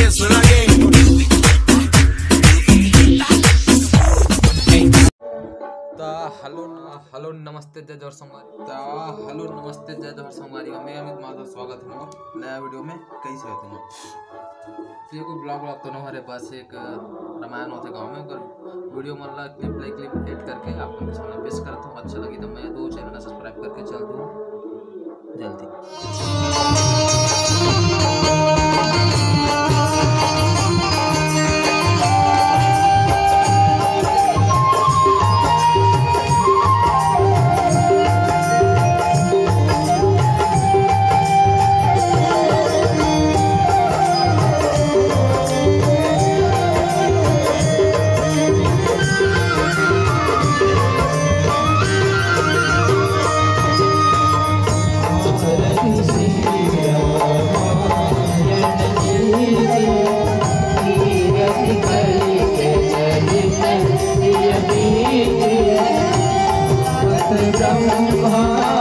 Hello नमस्ते जय जोहर संगवारी। हेलो नमस्ते जय जोहर संगवारी। मैं अमित माधव स्वागत है नया वीडियो में। कैसे हो तुम? ये कोई ब्लॉग तो ना हमारे पास एक रामायण होते गाँव में अगर वीडियो मन ला क्लिप एड करके आपके सामने पेश करता हूँ। अच्छा लगी तो मैं दो चैनल सब्सक्राइब करके चल दूँ जल्दी। ब्रह्मा